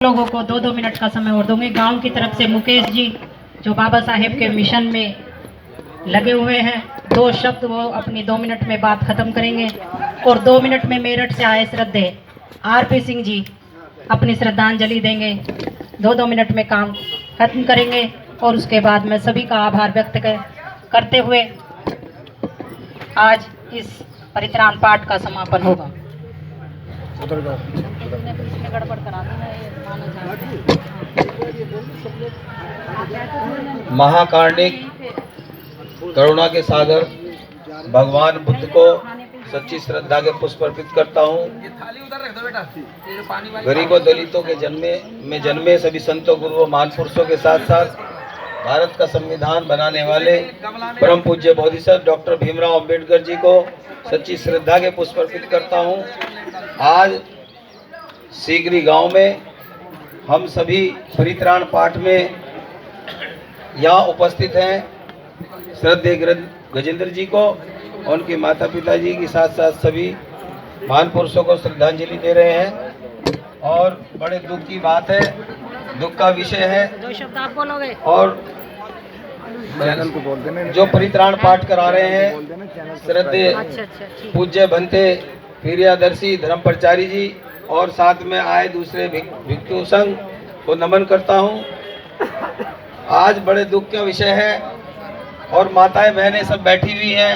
लोगों को 2-2 मिनट का समय और दूंगे। गांव की तरफ से मुकेश जी जो बाबा साहेब के मिशन में लगे हुए हैं, 2 शब्द वो अपनी 2 मिनट में बात खत्म करेंगे। और 2 मिनट में मेरठ से आए श्रद्धे आरपी सिंह जी अपनी श्रद्धांजलि देंगे। 2-2 मिनट में काम खत्म करेंगे और उसके बाद मैं सभी का आभार व्यक्त करते हुए आज इस परित्राण पाठ का समापन होगा। महाकारुणिक करुणा के सागर भगवान बुद्ध को सच्ची श्रद्धा के पुष्प अर्पित करता हूँ। गरीबों दलितों के जन्मे सभी संतों गुरुओं महान पुरुषों के साथ साथ भारत का संविधान बनाने वाले परम पूज्य बोधिसत्व डॉक्टर भीमराव अंबेडकर जी को सच्ची श्रद्धा के पुष्प अर्पित करता हूँ। आज सीगरी गांव में हम सभी परित्राण पाठ में यहाँ उपस्थित हैं। श्रद्धेय गजेंद्र जी को उनके माता पिता जी के साथ साथ सभी महान पुरुषों को श्रद्धांजलि दे रहे हैं। और बड़े दुख की बात है, दुख का विषय है। 2 शब्द आप बोलोगे। और जो परित्राण पाठ करा रहे हैं श्रद्धेय पूज्य बनते प्रियदर्शी धर्म प्रचारी जी और साथ में आए दूसरे भिक्षु संघ को नमन करता हूँ। आज बड़े दुख का विषय है और माताएं बहनें सब बैठी हुई हैं।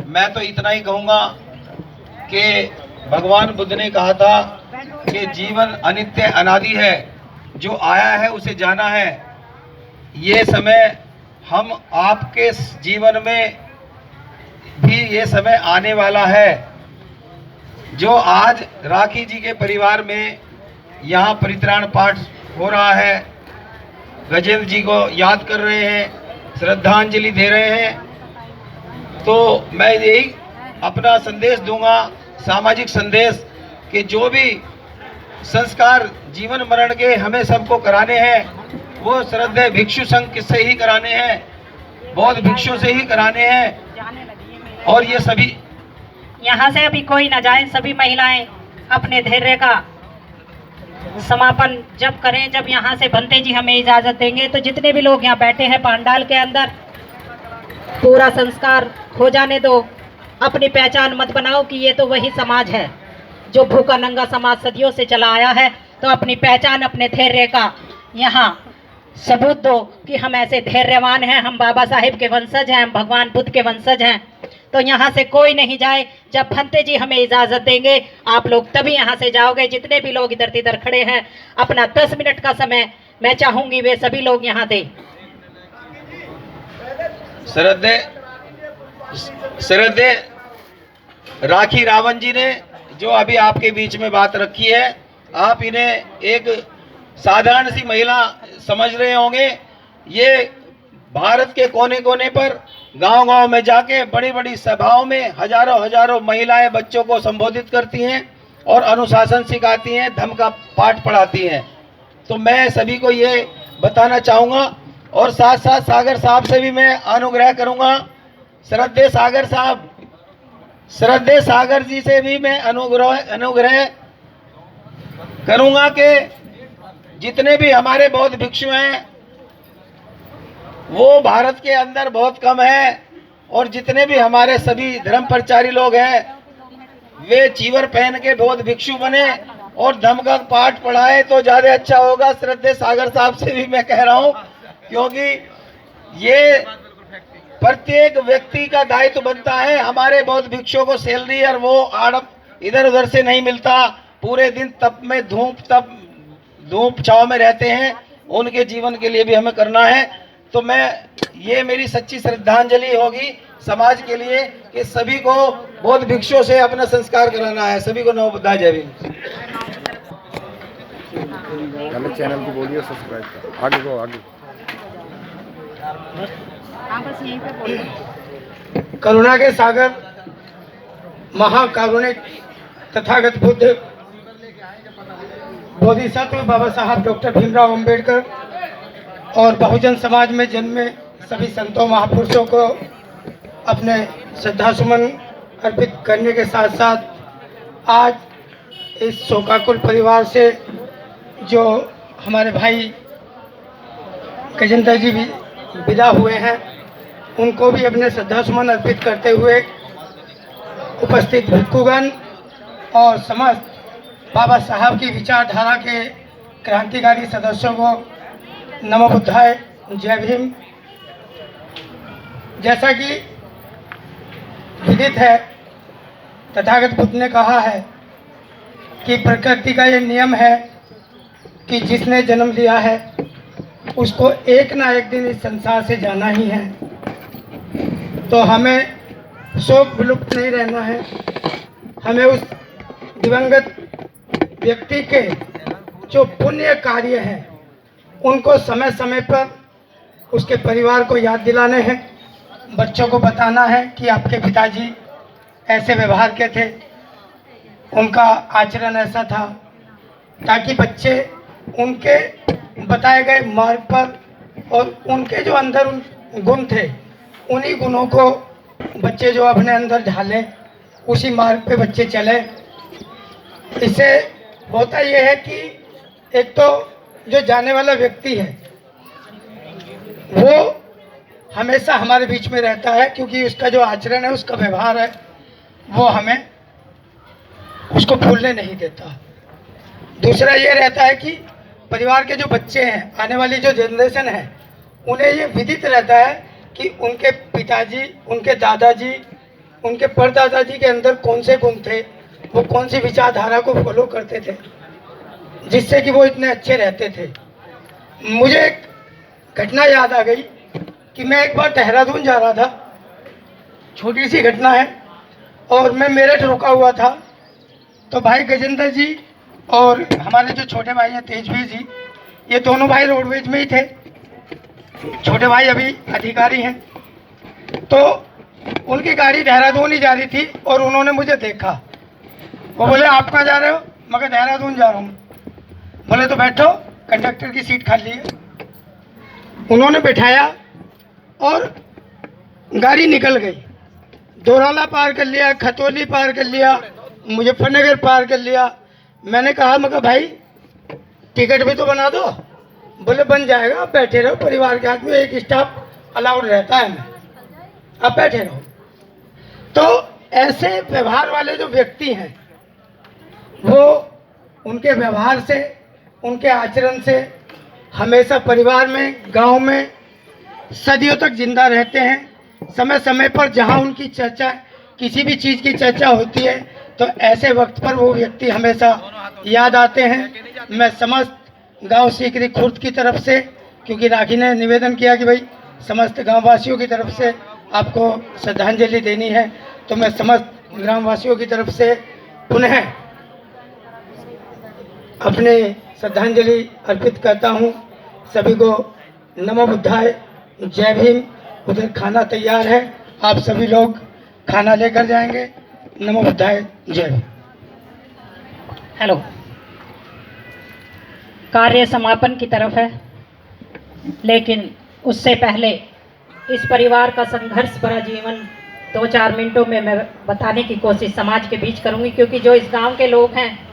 मैं तो इतना ही कहूँगा कि भगवान बुद्ध ने कहा था कि जीवन अनित्य अनादि है, जो आया है उसे जाना है। ये समय हम आपके जीवन में भी ये समय आने वाला है। जो आज राखी जी के परिवार में यहाँ परित्राण पाठ हो रहा है, गजेंद्र जी को याद कर रहे हैं, श्रद्धांजलि दे रहे हैं, तो मैं यही अपना संदेश दूंगा, सामाजिक संदेश, कि जो भी संस्कार जीवन मरण के हमें सबको कराने हैं वो श्रद्धेय भिक्षु संघ से ही कराने हैं, बौद्ध भिक्षु से ही कराने हैं। और ये सभी यहाँ से अभी कोई न जाए, सभी महिलाएं अपने धैर्य का समापन जब करें, जब यहाँ से बनते जी हमें इजाजत देंगे तो जितने भी लोग यहाँ बैठे हैं पांडाल के अंदर, पूरा संस्कार हो जाने दो। अपनी पहचान मत बनाओ कि ये तो वही समाज है जो भूखा नंगा समाज सदियों से चला आया है। तो अपनी पहचान, अपने धैर्य का यहाँ सबूत दो कि हम ऐसे धैर्यवान हैं, हम बाबा साहेब के वंशज हैं, हम भगवान बुद्ध के वंशज हैं। तो यहाँ से कोई नहीं जाए, जब भंते जी हमें इजाजत देंगे आप लोग तभी यहाँ से जाओगे। जितने भी लोग इधर तिधर खड़े हैं, अपना 10 मिनट का समय मैं चाहूंगी वे सभी लोग यहाँ दें। श्रद्धेय राखी रावण जी ने जो अभी आपके बीच में बात रखी है, आप इन्हें एक साधारण सी महिला समझ रहे होंगे। ये भारत के कोने कोने पर गांव-गांव में जाके बड़ी बड़ी सभाओं में हजारों महिलाएं बच्चों को संबोधित करती हैं और अनुशासन सिखाती हैं, धर्म का पाठ पढ़ाती हैं। तो मैं सभी को ये बताना चाहूँगा और साथ साथ सागर साहब से भी मैं अनुग्रह करूँगा। श्रद्धेय सागर जी से भी मैं अनुग्रह करूँगा कि जितने भी हमारे बौद्ध भिक्षु हैं वो भारत के अंदर बहुत कम है, और जितने भी हमारे सभी धर्म प्रचारी लोग हैं वे चीवर पहन के बौद्ध भिक्षु बने और धर्म का पाठ पढ़ाए तो ज़्यादा अच्छा होगा। श्रद्धेय सागर साहब से भी मैं कह रहा हूँ, क्योंकि ये प्रत्येक व्यक्ति का दायित्व बनता है। हमारे बौद्ध भिक्षुओं को सैलरी और वो आड़प इधर उधर से नहीं मिलता, पूरे दिन तप में धूप छाव में रहते हैं, उनके जीवन के लिए भी हमें करना है। तो मैं ये मेरी सच्ची श्रद्धांजलि होगी समाज के लिए कि सभी को बौद्ध भिक्षुओं से अपना संस्कार कराना है। सभी को नमोबुद्धाय जय भीम। चैनल को बोलिए सब्सक्राइब करो, आगे को आगे। करुणा के सागर महाकारुणिक तथागत बुद्ध बोधिसत्व बाबा साहब डॉक्टर भीमराव अंबेडकर और बहुजन समाज में जन्मे सभी संतों महापुरुषों को अपने श्रद्धासुमन अर्पित करने के साथ साथ आज इस शोकाकुल परिवार से जो हमारे भाई गजेंद्र जी भी विदा हुए हैं, उनको भी अपने श्रद्धासुमन अर्पित करते हुए उपस्थित भिक्षुगण और समस्त बाबा साहब की विचारधारा के क्रांतिकारी सदस्यों को नमो बुद्धाय, जय भीम। जैसा कि विदित है, तथागत बुद्ध ने कहा है कि प्रकृति का ये नियम है कि जिसने जन्म लिया है उसको एक ना एक दिन इस संसार से जाना ही है। तो हमें शोक विलुप्त नहीं रहना है, हमें उस दिवंगत व्यक्ति के जो पुण्य कार्य हैं उनको समय समय पर उसके परिवार को याद दिलाने हैं, बच्चों को बताना है कि आपके पिताजी ऐसे व्यवहार के थे, उनका आचरण ऐसा था, ताकि बच्चे उनके बताए गए मार्ग पर और उनके जो अंदर गुण थे उन्हीं गुणों को बच्चे जो अपने अंदर ढालें, उसी मार्ग पे बच्चे चले। इससे होता यह है कि एक तो जो जाने वाला व्यक्ति है वो हमेशा हमारे बीच में रहता है, क्योंकि उसका जो आचरण है, उसका व्यवहार है, वो हमें उसको भूलने नहीं देता। दूसरा ये रहता है कि परिवार के जो बच्चे हैं, आने वाली जो जनरेशन है, उन्हें ये विदित रहता है कि उनके पिताजी, उनके दादाजी, उनके परदादाजी के अंदर कौन से गुण थे, वो कौन सी विचारधारा को फॉलो करते थे जिससे कि वो इतने अच्छे रहते थे। मुझे एक घटना याद आ गई कि मैं एक बार देहरादून जा रहा था, छोटी सी घटना है, और मैं मेरठ रुका हुआ था। तो भाई गजेंद्र जी और हमारे जो छोटे भाई हैं तेजवीर जी, ये दोनों भाई रोडवेज में ही थे। छोटे भाई अभी अधिकारी हैं। तो उनकी गाड़ी देहरादून ही जा रही थी और उन्होंने मुझे देखा। वो बोले आप कहाँ जा रहे हो? मैं कहा देहरादून जा रहा हूँ। बोले तो बैठो, कंडक्टर की सीट खाली है। उन्होंने बैठाया और गाड़ी निकल गई। दोराला पार कर लिया, खतौली पार कर लिया, मुजफ्फरनगर पार कर लिया। मैंने कहा भाई टिकट भी तो बना दो। बोले बन जाएगा, आप बैठे रहो, परिवार के आदमी, एक स्टाफ अलाउड रहता है, आप बैठे रहो। तो ऐसे व्यवहार वाले जो व्यक्ति हैं वो उनके व्यवहार से, उनके आचरण से हमेशा परिवार में, गांव में सदियों तक जिंदा रहते हैं। समय समय पर जहां उनकी चर्चा, किसी भी चीज़ की चर्चा होती है, तो ऐसे वक्त पर वो व्यक्ति हमेशा याद आते हैं। मैं समस्त गांव सीकरी खुर्द की तरफ से, क्योंकि राखी ने निवेदन किया कि भाई समस्त गांववासियों की तरफ से आपको श्रद्धांजलि देनी है, तो मैं समस्त ग्रामवासियों की तरफ से पुनः अपने श्रद्धांजलि अर्पित करता हूं। सभी को नमो बुद्धाय, जय भीम। उधर खाना तैयार है, आप सभी लोग खाना लेकर जाएंगे। नमो बुद्धाय, जय भीम। हेलो, कार्य समापन की तरफ है, लेकिन उससे पहले इस परिवार का संघर्ष भरा जीवन 2-4 मिनटों में मैं बताने की कोशिश समाज के बीच करूंगी, क्योंकि जो इस गांव के लोग हैं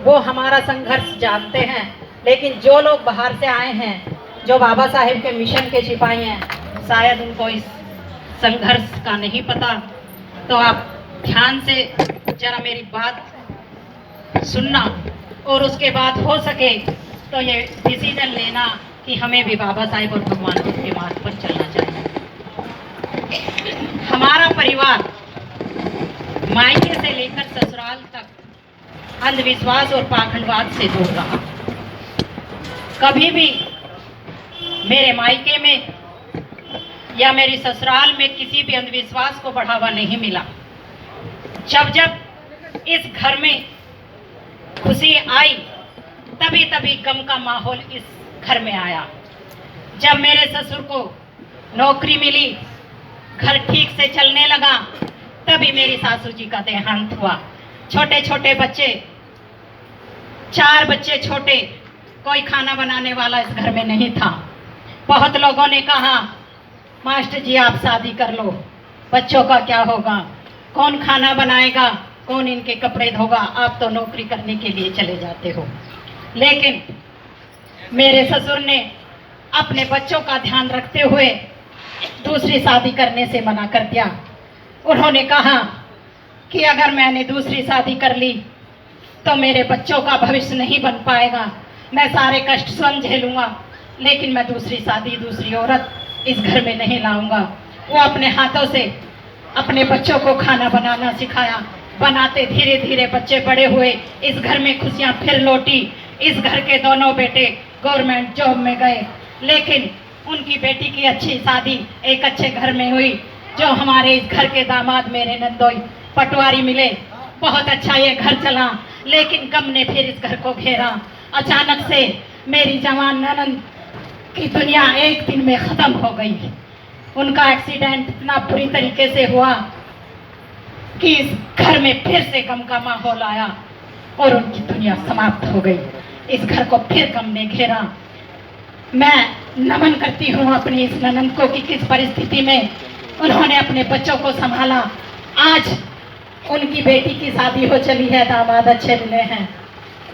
वो हमारा संघर्ष जानते हैं, लेकिन जो लोग बाहर से आए हैं, जो बाबा साहेब के मिशन के सिपाही हैं, शायद उनको इस संघर्ष का नहीं पता। तो आप ध्यान से जरा मेरी बात सुनना और उसके बाद हो सके तो ये डिसीजन लेना कि हमें भी बाबा साहेब और भगवान बुद्ध के मार्ग पर चलना चाहिए। हमारा परिवार मायके से लेकर ससुराल तक अंधविश्वास और पाखंडवाद से दूर रहा। कभी भी मेरे मायके में या मेरी ससुराल में किसी भी अंधविश्वास को बढ़ावा नहीं मिला। जब जब इस घर में खुशी आई, तभी तभी गम का माहौल इस घर में आया। जब मेरे ससुर को नौकरी मिली, घर ठीक से चलने लगा, तभी मेरी सासू जी का देहांत हुआ। छोटे छोटे बच्चे, 4 बच्चे छोटे, कोई खाना बनाने वाला इस घर में नहीं था। बहुत लोगों ने कहा मास्टर जी आप शादी कर लो, बच्चों का क्या होगा, कौन खाना बनाएगा, कौन इनके कपड़े धोगा, आप तो नौकरी करने के लिए चले जाते हो। लेकिन मेरे ससुर ने अपने बच्चों का ध्यान रखते हुए दूसरी शादी करने से मना कर दिया। उन्होंने कहा कि अगर मैंने दूसरी शादी कर ली तो मेरे बच्चों का भविष्य नहीं बन पाएगा, मैं सारे कष्ट स्वयं झेलूंगा, लेकिन मैं दूसरी शादी, दूसरी औरत इस घर में नहीं लाऊंगा। वो अपने हाथों से अपने बच्चों को खाना बनाना सिखाया। बनाते धीरे धीरे बच्चे बड़े हुए, इस घर में खुशियां फिर लौटी। इस घर के दोनों बेटे गवर्नमेंट जॉब में गए, लेकिन उनकी बेटी की अच्छी शादी एक अच्छे घर में हुई। जो हमारे इस घर के दामाद मेरे नंदोई पटवारी मिले, बहुत अच्छा ये घर चला। लेकिन गम ने फिर इस घर को घेरा। अचानक से मेरी जवान ननद की दुनिया एक दिन में खत्म हो गई। उनका एक्सीडेंट इतना बुरी तरीके से हुआ कि इस घर में फिर से गम का माहौल आया और उनकी दुनिया समाप्त हो गई। इस घर को फिर गम ने घेरा। मैं नमन करती हूँ अपनी इस ननद को कि किस परिस्थिति में उन्होंने अपने बच्चों को संभाला। आज उनकी बेटी की शादी हो चली है, दामाद अच्छे मिले हैं,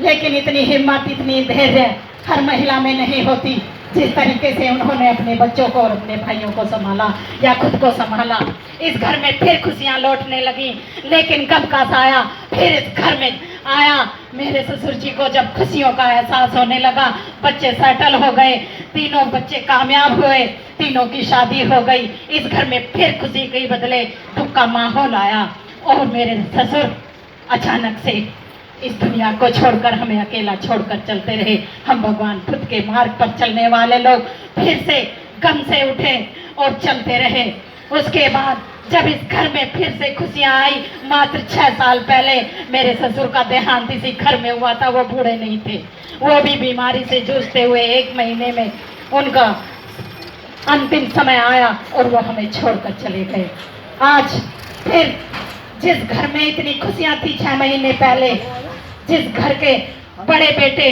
लेकिन इतनी हिम्मत, इतनी धैर्य हर महिला में नहीं होती जिस तरीके से उन्होंने अपने बच्चों को और अपने भाइयों को संभाला या खुद को संभाला। इस घर में फिर खुशियां लौटने लगी, लेकिन कब का साया फिर इस घर में आया। मेरे ससुर जी को जब खुशियों का एहसास होने लगा, बच्चे सेटल हो गए, तीनों बच्चे कामयाब हुए, तीनों की शादी हो गई। इस घर में फिर खुशी के बदले दुख का माहौल आया और मेरे ससुर अचानक से इस दुनिया को छोड़कर हमें अकेला छोड़कर चलते रहे। हम भगवान खुद के मार्ग पर चलने वाले लोग फिर से गम से उठे और चलते रहे। उसके बाद जब इस घर में फिर से खुशियां आई, मात्र 6 साल पहले मेरे ससुर का देहांत इसी घर में हुआ था। वो बूढ़े नहीं थे, वो भी बीमारी से जूझते हुए 1 महीने में उनका अंतिम समय आया और वो हमें छोड़कर चले गए। आज फिर जिस घर में इतनी खुशियां थी 6 महीने पहले, जिस घर के बड़े बेटे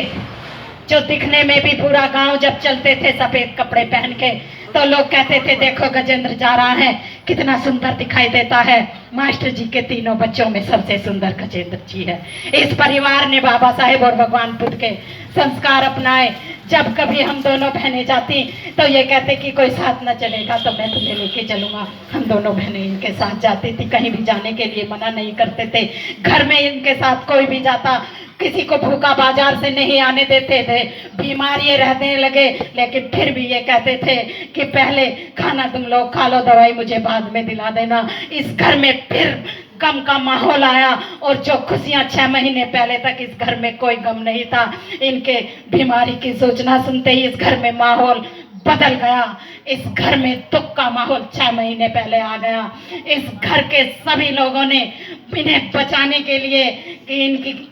जो दिखने में भी पूरा गांव जब चलते थे सफेद कपड़े पहन के, तो लोग कहते थे देखो गजेंद्र जा रहा है, कितना सुंदर दिखाई देता है। मास्टर जी के तीनों बच्चों में सबसे सुंदर गजेंद्र जी है। इस परिवार ने बाबा साहेब और भगवान बुद्ध के संस्कार अपनाए। जब कभी हम दोनों बहनें जाती तो ये कहते कि कोई साथ न चलेगा तो मैं तुम्हें लेके चलूंगा। हम दोनों बहनें इनके साथ जाती थी, कहीं भी जाने के लिए मना नहीं करते थे। घर में इनके साथ कोई भी जाता, किसी को भूखा बाजार से नहीं आने देते थे। बीमारियां रहने लगे, लेकिन फिर भी ये कहते थे कि पहले खाना तुम लोग खा लो, दवाई मुझे बाद में दिला देना। इस घर में फिर गम का माहौल आया और जो खुशियां 6 महीने पहले तक इस घर में कोई गम नहीं था, इनके बीमारी की सूचना सुनते ही इस घर में माहौल बदल गया। इस घर में दुख का माहौल 6 महीने पहले आ गया। इस घर के सभी लोगों ने इन्हें बचाने के लिए कि इनकी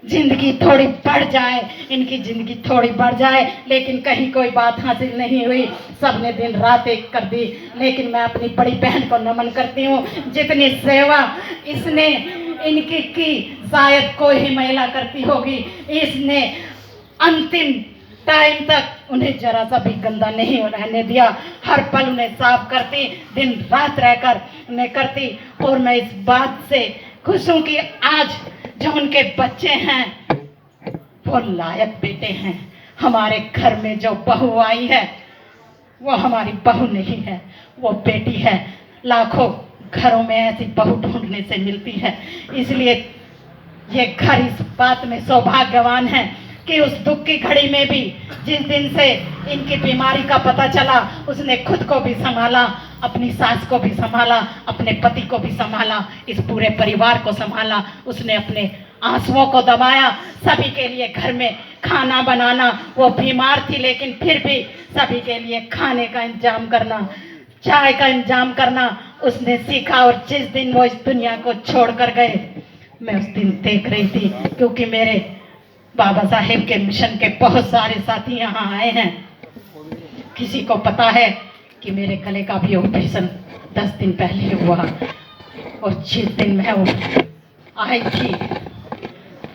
जिंदगी थोड़ी बढ़ जाए, इनकी जिंदगी थोड़ी बढ़ जाए, लेकिन कहीं कोई बात हासिल नहीं हुई। सबने दिन रात एक कर दी। लेकिन मैं अपनी बड़ी बहन को नमन करती हूँ, जितनी सेवा इसने इनकी की शायद कोई ही महिला करती होगी। इसने अंतिम टाइम तक उन्हें जरा सा भी गंदा नहीं रहने दिया। हर पल उन्हें साफ करती, दिन रात रहकर उन्हें करती। और मैं इस बात से खुश हूँ कि आज जो उनके बच्चे हैं वो लायक बेटे हैं। हमारे घर में जो बहू आई है वो हमारी बहू नहीं है, वो बेटी है। लाखों घरों में ऐसी बहू ढूंढने से मिलती है। इसलिए ये घर इस बात में सौभाग्यवान है कि उस दुख की घड़ी में भी जिस दिन से इनकी बीमारी का पता चला, उसने खुद को भी संभाला, अपनी सास को भी संभाला, अपने पति को भी संभाला, इस पूरे परिवार को संभाला। उसने अपने आंसुओं को दबाया, सभी के लिए घर में खाना बनाना। वो बीमार थी लेकिन फिर भी सभी के लिए खाने का इंतजाम करना, चाय का इंतजाम करना उसने सीखा। और जिस दिन वो इस दुनिया को छोड़ कर गए, मैं उस दिन देख रही थी, क्योंकि मेरे बाबा साहेब के मिशन के बहुत सारे साथी यहाँ आए हैं। किसी को पता है कि मेरे गले का भी ऑपरेशन 10 दिन पहले हुआ, और जिस दिन मैं आई थी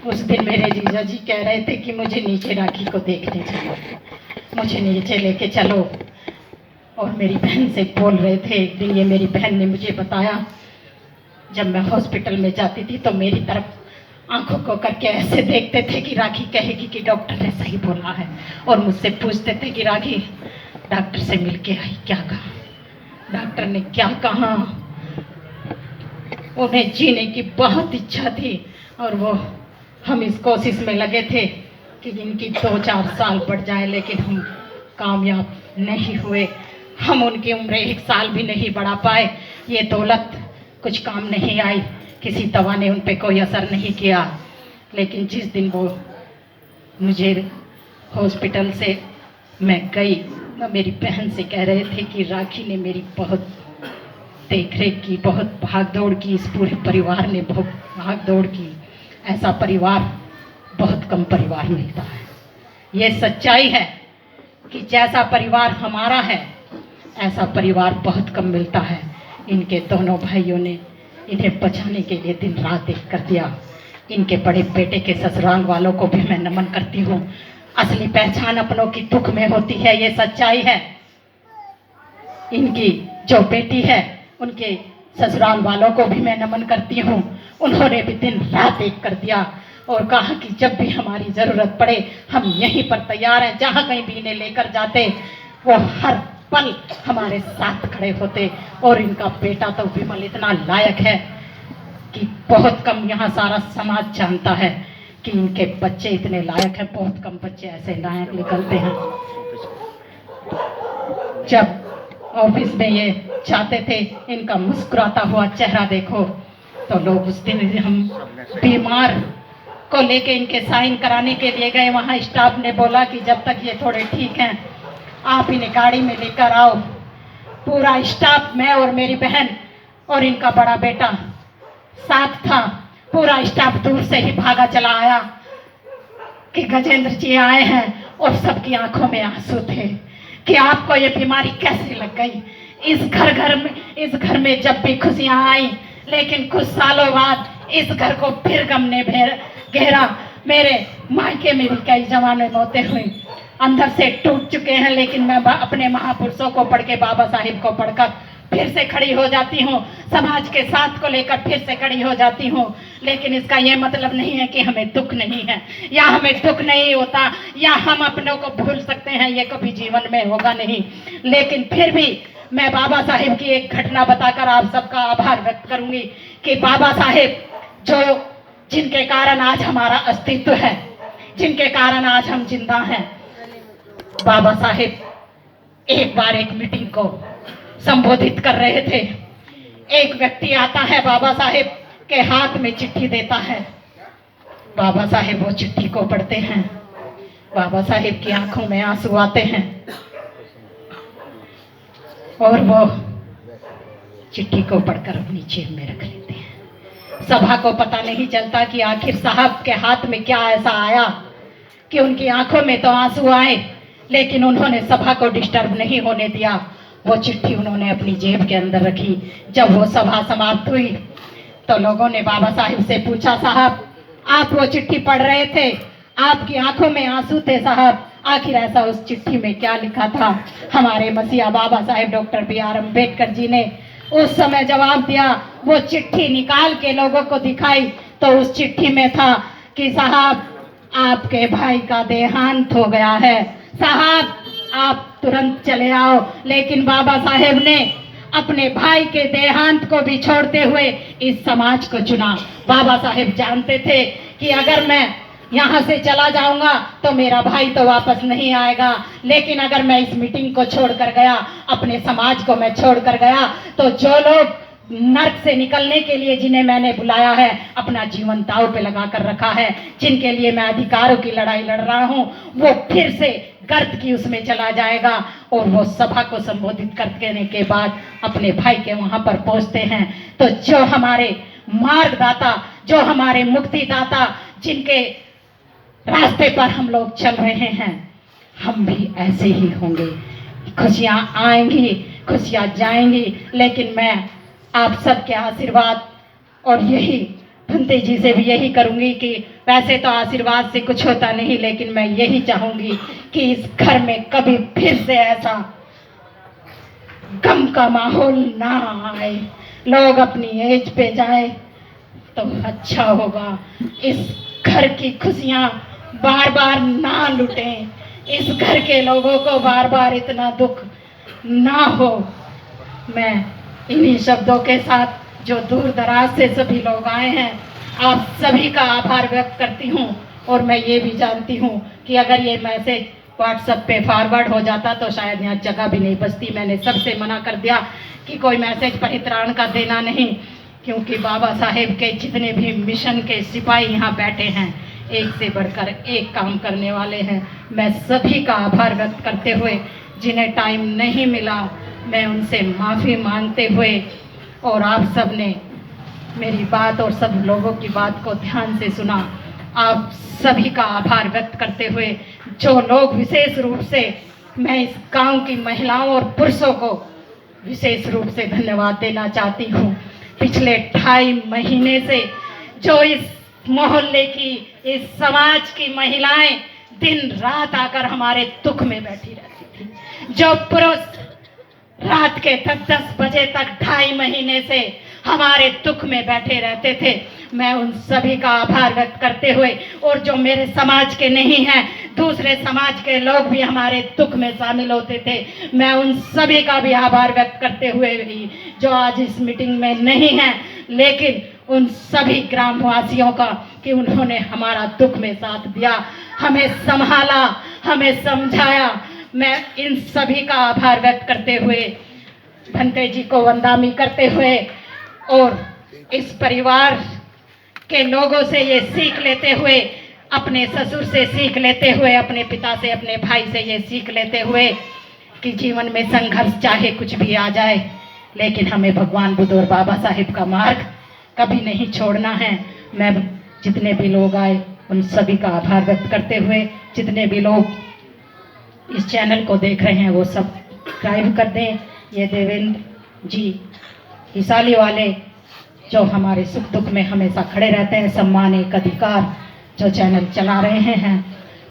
उस दिन मेरे जीजा जी कह रहे थे कि मुझे नीचे राखी को देखने चलो, मुझे नीचे लेके चलो। और मेरी बहन से बोल रहे थे। एक दिन ये मेरी बहन ने मुझे बताया, जब मैं हॉस्पिटल में जाती थी तो मेरी तरफ आंखों को करके ऐसे देखते थे कि राखी कहेगी कि डॉक्टर ने सही बोला है, और मुझसे पूछते थे कि राखी डॉक्टर से मिलके आई, क्या कहा, डॉक्टर ने क्या कहा। उन्हें जीने की बहुत इच्छा थी और वो हम इस कोशिश में लगे थे कि इनकी 2-4 साल बढ़ जाए, लेकिन हम कामयाब नहीं हुए। हम उनकी उम्र 1 साल भी नहीं बढ़ा पाए। ये दौलत कुछ काम नहीं आई, किसी दवा ने उन पे कोई असर नहीं किया। लेकिन जिस दिन वो मुझे हॉस्पिटल से मैं गई, मेरी बहन से कह रहे थे कि राखी ने मेरी बहुत देख रेख की, बहुत भाग दौड़ की, इस पूरे परिवार ने बहुत भाग दौड़ की। ऐसा परिवार बहुत कम परिवार मिलता है। ये सच्चाई है कि जैसा परिवार हमारा है ऐसा परिवार बहुत कम मिलता है। इनके दोनों भाइयों ने इन्हें बचाने के लिए दिन रात एक कर दिया। इनके बड़े बेटे के ससुराल वालों को भी मैं नमन करती हूँ। असली पहचान अपनों की दुख में होती है, ये सच्चाई है। इनकी जो बेटी है उनके ससुराल वालों को भी मैं नमन करती हूँ। उन्होंने भी दिन रात एक कर दिया और कहा कि जब भी हमारी ज़रूरत पड़े हम यहीं पर तैयार हैं। जहाँ कहीं भी इन्हें लेकर जाते वो हर पल हमारे साथ खड़े होते। और इनका बेटा तो विमल इतना लायक है कि बहुत कम यहाँ सारा समाज जानता है कि इनके बच्चे इतने लायक हैं। बहुत कम बच्चे ऐसे लायक निकलते हैं। जब ऑफिस में ये जाते थे, इनका मुस्कुराता हुआ चेहरा देखो तो लोग उस दिन हम बीमार को लेके इनके साइन कराने के लिए गए। वहाँ स्टाफ ने बोला कि जब तक ये थोड़े ठीक हैं आप इन्हें गाड़ी में लेकर आओ। पूरा स्टाफ, मैं और मेरी बहन और इनका बड़ा बेटा साथ था। पूरा स्टाफ दूर से ही भागा चला आया कि गजेंद्र जी आए हैं, और सबकी आंखों में आंसू थे कि आपको ये बीमारी कैसे लग गई। इस घर में जब भी खुशियां आई, लेकिन कुछ सालों बाद इस घर को फिर गम ने घेरा। मेरे मायके में भी कई जवान मौतें हुई, अंदर से टूट चुके हैं, लेकिन मैं अपने महापुरुषों को पढ़ के, बाबा साहिब को पढ़कर फिर से खड़ी हो जाती हूँ। समाज के साथ को लेकर फिर से खड़ी हो जाती हूँ। लेकिन इसका ये मतलब नहीं है कि हमें दुख नहीं है या हमें दुख नहीं होता या हम अपनों को भूल सकते हैं, ये कभी जीवन में होगा नहीं। लेकिन फिर भी मैं बाबा साहिब की एक घटना बताकर आप सबका आभार व्यक्त करूंगी कि बाबा साहिब जिनके कारण आज हमारा अस्तित्व है, जिनके कारण आज हम जिंदा हैं। बाबा साहिब एक बार एक मीटिंग को संबोधित कर रहे थे। एक व्यक्ति आता है, बाबा साहिब के हाथ में चिट्ठी देता है। बाबा साहिब वो चिट्ठी को पढ़ते हैं। बाबा साहिब की आंखों में आंसू आते हैं और वो चिट्ठी को पढ़कर अपनी जेब में रख लेते हैं। सभा को पता नहीं चलता कि आखिर साहब के हाथ में क्या ऐसा आया कि उनकी आंखों में तो आंसू आए, लेकिन उन्होंने सभा को डिस्टर्ब नहीं होने दिया। वो चिट्ठी उन्होंने अपनी जेब के अंदर रखी। जब वो सभा समाप्त हुई तो लोगों ने बाबा साहिब से पूछा, साहब आप वो चिट्ठी पढ़ रहे थे, आपकी आंखों में आंसू थे साहब, आखिर ऐसा उस चिट्ठी में क्या लिखा था? हमारे मसीहा बाबा साहिब डॉक्टर B.R. अम्बेडकर जी ने उस समय जवाब दिया। वो चिट्ठी निकाल के लोगों को दिखाई तो उस चिट्ठी में था कि साहब आपके भाई का देहांत हो गया है, साहब आप तुरंत चले आओ। लेकिन बाबा साहेब ने अपने भाई के देहांत को भी छोड़ते हुए इस समाज को चुना। बाबा साहेब जानते थे कि अगर मैं यहाँ से चला जाऊंगा तो मेरा भाई तो वापस नहीं आएगा, लेकिन अगर मैं इस मीटिंग को छोड़कर गया, अपने समाज को मैं छोड़कर गया, तो जो लोग नर्क से निकलने के लिए जिन्हें मैंने बुलाया है, अपना जीवन दांव पे लगा कर रखा है, जिनके लिए मैं अधिकारों की लड़ाई लड़ रहा हूँ, वो फिर से गर्त की उसमें चला जाएगा। और वो सभा को संबोधित करने के बाद अपने भाई के वहां पर पहुंचते हैं तो जो हमारे मार्गदाता, जो हमारे मुक्तिदाता, जिनके रास्ते पर हम लोग चल रहे हैं, हम भी ऐसे ही होंगे। खुशियां आएंगी, खुशियां जाएंगी, लेकिन मैं आप सबके आशीर्वाद और यही भंते जी से भी यही करूंगी कि वैसे तो आशीर्वाद से कुछ होता नहीं, लेकिन मैं यही चाहूंगी कि इस घर में कभी फिर से ऐसा गम का माहौल ना आए। लोग अपनी एज पे जाए, तो अच्छा होगा। इस घर की खुशियाँ बार बार ना लुटें, इस घर के लोगों को बार बार इतना दुख ना हो। मैं इन्हीं शब्दों के साथ जो दूर दराज से सभी लोग आए हैं, आप सभी का आभार व्यक्त करती हूँ। और मैं ये भी जानती हूँ कि अगर ये मैसेज व्हाट्सएप पे फॉरवर्ड हो जाता तो शायद यहाँ जगह भी नहीं बचती। मैंने सबसे मना कर दिया कि कोई मैसेज परित्राण का देना नहीं, क्योंकि बाबा साहेब के जितने भी मिशन के सिपाही यहाँ बैठे हैं, एक से बढ़कर एक काम करने वाले हैं। मैं सभी का आभार व्यक्त करते हुए, जिन्हें टाइम नहीं मिला मैं उनसे माफ़ी मांगते हुए, और आप सब ने मेरी बात और सब लोगों की बात को ध्यान से सुना, आप सभी का आभार व्यक्त करते हुए, जो लोग विशेष रूप से, मैं इस गांव की महिलाओं और पुरुषों को विशेष रूप से धन्यवाद देना चाहती हूँ। पिछले 2.5 महीने से जो इस मोहल्ले की, इस समाज की महिलाएं दिन रात आकर हमारे दुख में बैठी रहती थी, जो पुरुष रात के 10-10 बजे तक 2.5 महीने से हमारे दुख में बैठे रहते थे, मैं उन सभी का आभार व्यक्त करते हुए, और जो मेरे समाज के नहीं हैं, दूसरे समाज के लोग भी हमारे दुख में शामिल होते थे, मैं उन सभी का भी आभार व्यक्त करते हुए भी, जो आज इस मीटिंग में नहीं हैं, लेकिन उन सभी ग्रामवासियों का कि उन्होंने हमारा दुख में साथ दिया, हमें संभाला, हमें समझाया। मैं इन सभी का आभार व्यक्त करते हुए, भंते जी को वंदनामी करते हुए, और इस परिवार के लोगों से ये सीख लेते हुए, अपने ससुर से सीख लेते हुए, अपने पिता से, अपने भाई से ये सीख लेते हुए कि जीवन में संघर्ष चाहे कुछ भी आ जाए, लेकिन हमें भगवान बुद्ध और बाबा साहेब का मार्ग कभी नहीं छोड़ना है। मैं जितने भी लोग आए उन सभी का आभार व्यक्त करते हुए, जितने भी लोग इस चैनल को देख रहे हैं वो सब्सक्राइब कर दें। ये देवेंद्र जी हिसाली वाले जो हमारे सुख दुख में हमेशा खड़े रहते हैं, सम्मान एक अधिकार जो चैनल चला रहे हैं।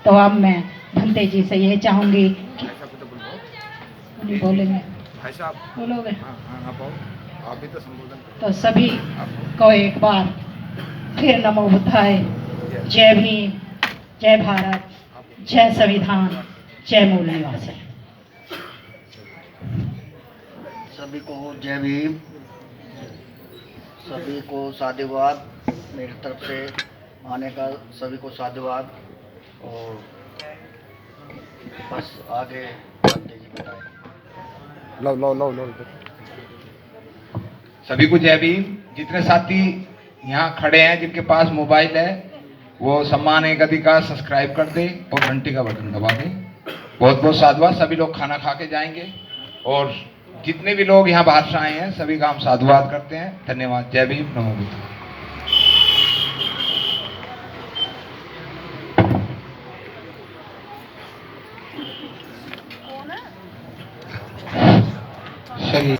तो अब मैं भंते जी से ये चाहूँगी कि नहीं बोलेंगे, ऐसा आप बोलोगे आप भी तो संबोधन तो सभी को एक बार फिर नमो बुद्धाय, जय भीम, जय भारत, जय संविधान, जय मूल निवासी। सभी को जय भीम, सभी को साधुवाद, मेरी तरफ से आने का सभी को साधुवाद। और बस आगे पंडित जी बताएं। लो लो लो लो सभी को जय भीम। जितने साथी यहाँ खड़े हैं जिनके पास मोबाइल है वो सम्मान एक अधिकार सब्सक्राइब कर दे और घंटी का बटन दबा दें। बहुत बहुत साधुवाद। सभी लोग खाना खा के जाएंगे, और जितने भी लोग यहाँ बाहर से आए हैं सभी का हम साधुवाद करते हैं। धन्यवाद। जय भीम, नमो बुद्धाय। कौन है?